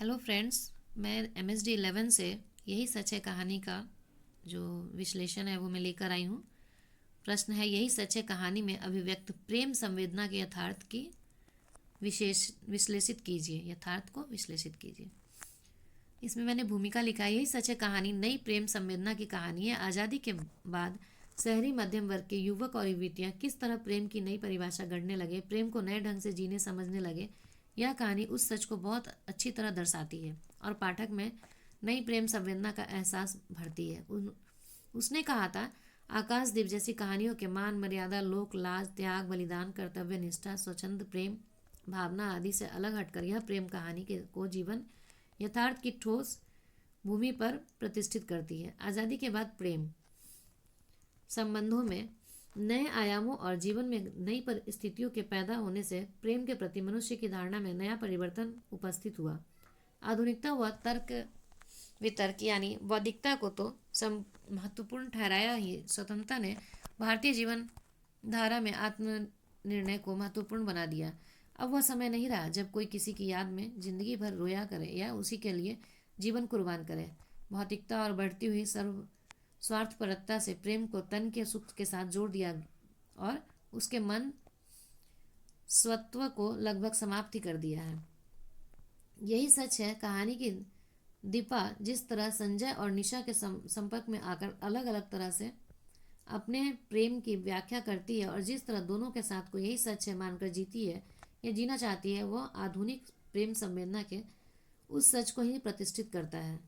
Hello friends. मैं MSD 11 से यही सच है कहानी का जो विश्लेषण है वो मैं लेकर आई हूँ। प्रश्न है, यही सच है कहानी में अभिव्यक्त प्रेम संवेदना के यथार्थ की विशेष विश्लेषित कीजिए। यथार्थ को विश्लेषित कीजिए। इसमें मैंने भूमिका लिखा है, यही सच है कहानी नई प्रेम संवेदना की कहानी है। आज़ादी के बाद शहरी मध्यम वर्ग के युवक और युवतियाँ किस तरह प्रेम की नई परिभाषा गढ़ने लगे, प्रेम को नए ढंग से जीने समझने लगे। यह कहानी उस सच को बहुत अच्छी तरह दर्शाती है और पाठक में नई प्रेम संवेदना का एहसास भरती है। उसने कहा था, आकाशदीप जैसी कहानियों के मान मर्यादा, लोक लाज, त्याग, बलिदान, कर्तव्य निष्ठा, स्वच्छंद प्रेम भावना आदि से अलग हटकर यह प्रेम कहानी के को जीवन यथार्थ की ठोस भूमि पर प्रतिष्ठित करती है। आज़ादी के बाद प्रेम संबंधों में नए आयामों और जीवन में नई परिस्थितियों के पैदा होने से प्रेम के प्रति मनुष्य की धारणा में नया परिवर्तन उपस्थित हुआ। आधुनिकता व तर्क वितर्क यानी बौद्धिकता को तो महत्वपूर्ण ठहराया ही स्वतंत्रता ने भारतीय जीवन धारा में आत्मनिर्णय को महत्वपूर्ण बना दिया। अब वह समय नहीं रहा जब कोई किसी की याद में जिंदगी भर रोया करे या उसी के लिए जीवन कुर्बान करे। भौतिकता और बढ़ती हुई सर्व स्वार्थपरता से प्रेम को तन के सुख के साथ जोड़ दिया और उसके मन स्वत्व को लगभग समाप्त ही कर दिया है। यही सच है कहानी की दीपा जिस तरह संजय और निशा के संपर्क में आकर अलग अलग तरह से अपने प्रेम की व्याख्या करती है और जिस तरह दोनों के साथ को यही सच है मानकर जीती है या जीना चाहती है, वह आधुनिक प्रेम संवेदना के उस सच को ही प्रतिष्ठित करता है।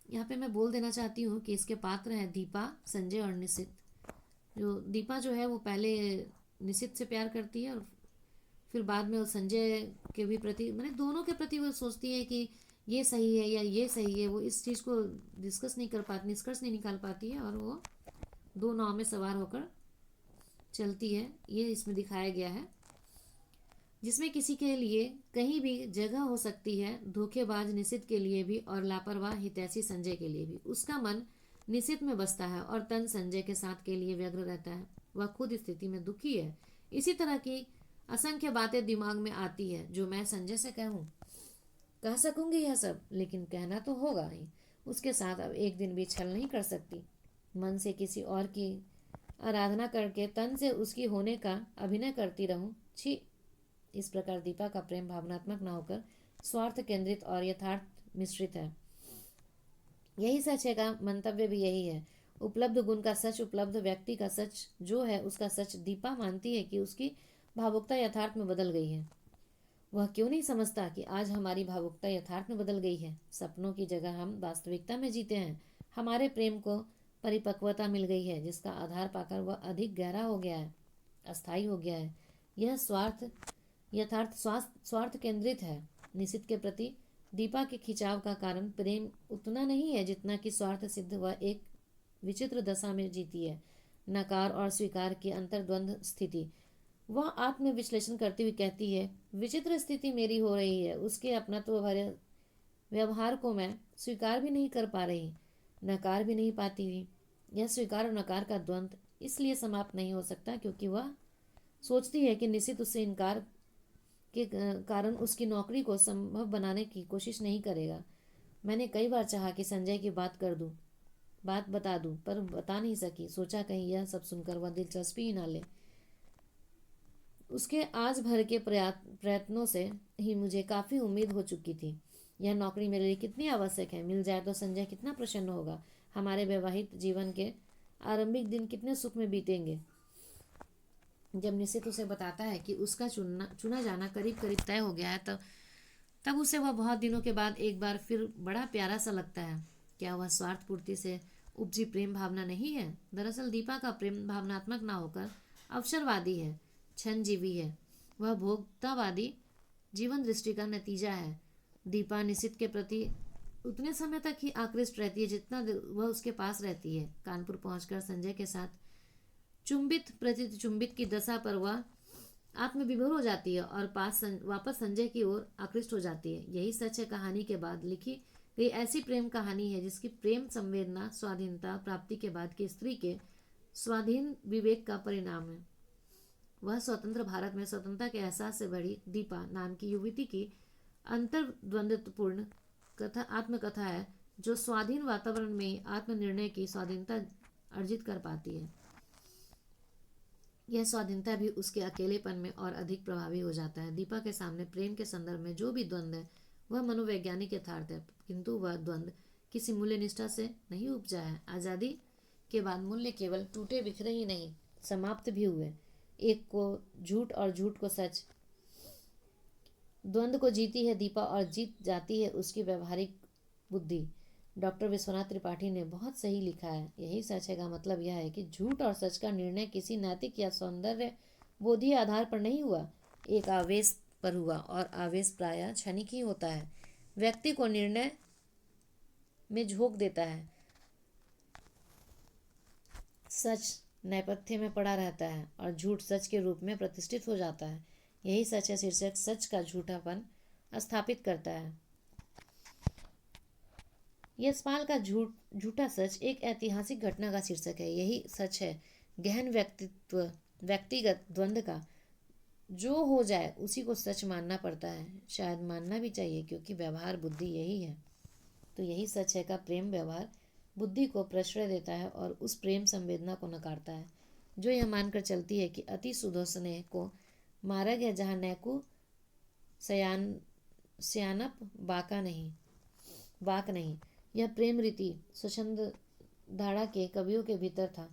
यहाँ पे मैं बोल देना चाहती हूँ कि इसके पात्र हैं दीपा, संजय और निशित। जो दीपा जो है वो पहले निशित से प्यार करती है और फिर बाद में वो संजय के भी प्रति मैंने दोनों के प्रति वो सोचती है कि ये सही है या ये सही है। वो इस चीज़ को डिस्कस नहीं कर पाती, निष्कर्ष नहीं निकाल पाती है और वो दो नाव में सवार होकर चलती है। ये इसमें दिखाया गया है, जिसमें किसी के लिए कहीं भी जगह हो सकती है, धोखेबाज निशित के लिए भी और लापरवाह हितैषी संजय के लिए भी। उसका मन निशित में बसता है और तन संजय के साथ के लिए व्यग्र रहता है। वह खुद स्थिति में दुखी है। इसी तरह की असंख्य बातें दिमाग में आती है जो मैं संजय से कह सकूंगी यह सब, लेकिन कहना तो होगा ही। उसके साथ अब एक दिन भी छल नहीं कर सकती। मन से किसी और की आराधना करके तन से उसकी होने का अभिनय करती रहूं। छी। इस प्रकार दीपा का प्रेम भावनात्मक न होकर स्वार्थ केंद्रित और यथार्थ मिश्रित है। यही सच है का मंतव्य भी यही है। उपलब्ध गुण का सच, उपलब्ध व्यक्ति का सच जो है उसका सच। दीपा मानती है कि उसकी भावुकता यथार्थ में बदल गई है। वह क्यों नहीं समझता कि आज हमारी भावुकता यथार्थ में बदल गई है। सपनों की जगह हम वास्तविकता में जीते हैं। हमारे प्रेम को परिपक्वता मिल गई है जिसका आधार पाकर वह अधिक गहरा हो गया है, अस्थायी हो गया है। यह यथार्थ स्वार्थ केंद्रित है। निशित के प्रति दीपा के खिंचाव का कारण प्रेम उतना नहीं है जितना कि स्वार्थ सिद्ध वह एक विचित्र दशा में जीती है, नकार और स्वीकार की अंतर्द्वंद स्थिति। वह आत्मविश्लेषण करती हुई कहती है, विचित्र स्थिति मेरी हो रही है। उसके अपनत्व भरे व्यवहार को मैं स्वीकार भी नहीं कर पा रही, नकार भी नहीं पाती हुई। यह स्वीकार और नकार का द्वंद्व इसलिए समाप्त नहीं हो सकता क्योंकि वह सोचती है कि निश्चित उससे इनकार के कारण उसकी नौकरी को संभव बनाने की कोशिश नहीं करेगा। मैंने कई बार चाहा कि संजय की बात बता दूं, पर बता नहीं सकी। सोचा कहीं यह सब सुनकर वह दिलचस्पी ही ना ले। उसके आज भर के प्रयत्नों से ही मुझे काफ़ी उम्मीद हो चुकी थी। यह नौकरी मेरे लिए कितनी आवश्यक है। मिल जाए तो संजय कितना प्रसन्न होगा। हमारे वैवाहिक जीवन के आरंभिक दिन कितने सुख में बीतेंगे। जब निश्चित उसे बताता है कि उसका चुना जाना करीब करीब तय हो गया है, तब उसे वह बहुत दिनों के बाद एक बार फिर बड़ा प्यारा सा लगता है। क्या वह स्वार्थ पूर्ति से उपजी प्रेम भावना नहीं है? दरअसल दीपा का प्रेम भावनात्मक ना होकर अवसरवादी है, क्षणजीवी है। वह भोक्तावादी जीवन दृष्टि का नतीजा है। दीपा निशित के प्रति उतने समय तक ही आकृष्ट रहती है जितना वह उसके पास रहती है। कानपुर पहुंचकर संजय के साथ चुंबित प्रतिचुंबित की दशा पर वह आत्मविभोर हो जाती है और वापस संजय की ओर आकृष्ट हो जाती है। यही सच है कहानी के बाद लिखी गई ऐसी प्रेम कहानी है जिसकी प्रेम संवेदना स्वाधीनता प्राप्ति के बाद की स्त्री के स्वाधीन विवेक का परिणाम है। वह स्वतंत्र भारत में स्वतंत्रता के एहसास से बड़ी दीपा नाम की युवती की अंतर्द्वंदपूर्ण कथा आत्मकथा है जो स्वाधीन वातावरण में आत्मनिर्णय की स्वाधीनता अर्जित कर पाती है। यह स्वाधीनता भी उसके अकेलेपन में और अधिक प्रभावी हो जाता है। दीपा के सामने प्रेम के संदर्भ में जो भी द्वंद्व है वह मनोवैज्ञानिक यथार्थ है, किंतु वह द्वंद्व किसी मूल्य निष्ठा से नहीं उपजा है। आज़ादी के बाद मूल्य केवल टूटे बिखरे ही नहीं, समाप्त भी हुए। एक को झूठ और झूठ को सच, द्वंद्व को जीती है दीपा और जीत जाती है उसकी व्यवहारिक बुद्धि। डॉक्टर विश्वनाथ त्रिपाठी ने बहुत सही लिखा है, यही सच है का मतलब यह है कि झूठ और सच का निर्णय किसी नैतिक या सौंदर्य बोधीय आधार पर नहीं हुआ, एक आवेश पर हुआ, और आवेश प्रायः क्षणिक ही होता है, व्यक्ति को निर्णय में झोंक देता है। सच नेपथ्य में पड़ा रहता है और झूठ सच के रूप में प्रतिष्ठित हो जाता है। यही सच है शीर्षक सच का झूठापन स्थापित करता है। यशपाल का झूठा सच एक ऐतिहासिक घटना का शीर्षक है। यही सच है गहन व्यक्तिगत द्वंद्व का। जो हो जाए उसी को सच मानना पड़ता है, शायद मानना भी चाहिए, क्योंकि व्यवहार बुद्धि यही है। तो यही सच है का प्रेम व्यवहार बुद्धि को प्रश्रय देता है और उस प्रेम संवेदना को नकारता है जो यह मानकर चलती है कि अति सुधो स्नेह को मारा गया जहाँ नैकु सयानप बाक नहीं। यह प्रेम रीति स्वच्छंद धाड़ा के कवियों के भीतर था,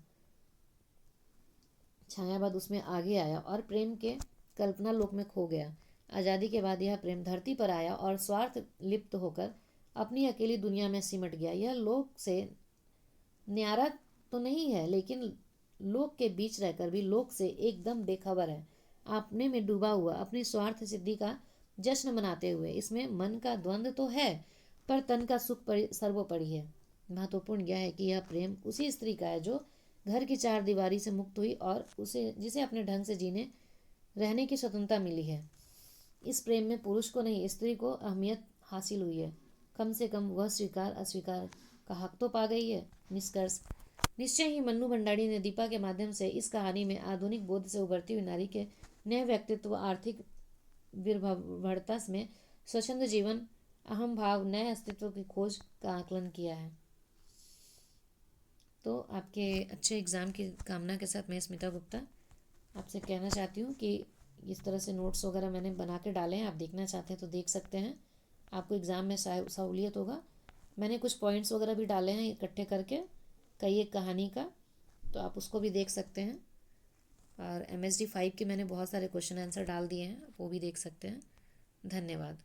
छायावाद उसमें आगे आया और प्रेम के कल्पना लोक में खो गया। आज़ादी के बाद यह प्रेम धरती पर आया और स्वार्थ लिप्त होकर अपनी अकेली दुनिया में सिमट गया। यह लोक से न्यारा तो नहीं है, लेकिन लोक के बीच रहकर भी लोक से एकदम बेखबर है, अपने में डूबा हुआ, अपनी स्वार्थ सिद्धि का जश्न मनाते हुए। इसमें मन का द्वंद्व तो है, पर तन का सुख सर्वोपरि है। महत्वपूर्ण यह है कि यह प्रेम उसी स्त्री का है जो घर की चार दीवारी से मुक्त हुई और जिसे अपने ढंग से जीने रहने की स्वतंत्रता मिली है। इस प्रेम में पुरुष को नहीं, स्त्री को अहमियत हासिल हुई है। कम से कम वह स्वीकार अस्वीकार का हक तो पा गई है। निष्कर्ष, निश्चय ही मन्नू भंडारी ने दीपा के माध्यम से इस कहानी में आधुनिक बोध से उभरती हुई नारी के नए व्यक्तित्व, आर्थिक विभ्रता में स्वच्छंद जीवन, अहम भाव, नए अस्तित्व की खोज का आकलन किया है। तो आपके अच्छे एग्ज़ाम की कामना के साथ मैं स्मिता गुप्ता आपसे कहना चाहती हूँ कि इस तरह से नोट्स वगैरह मैंने बना के डाले हैं, आप देखना चाहते हैं तो देख सकते हैं, आपको एग्ज़ाम में सहूलियत होगा। मैंने कुछ पॉइंट्स वगैरह भी डाले हैं इकट्ठे करके कई एक कहानी का, तो आप उसको भी देख सकते हैं। और MSD 5 के मैंने बहुत सारे क्वेश्चन आंसर डाल दिए हैं, वो भी देख सकते हैं। धन्यवाद।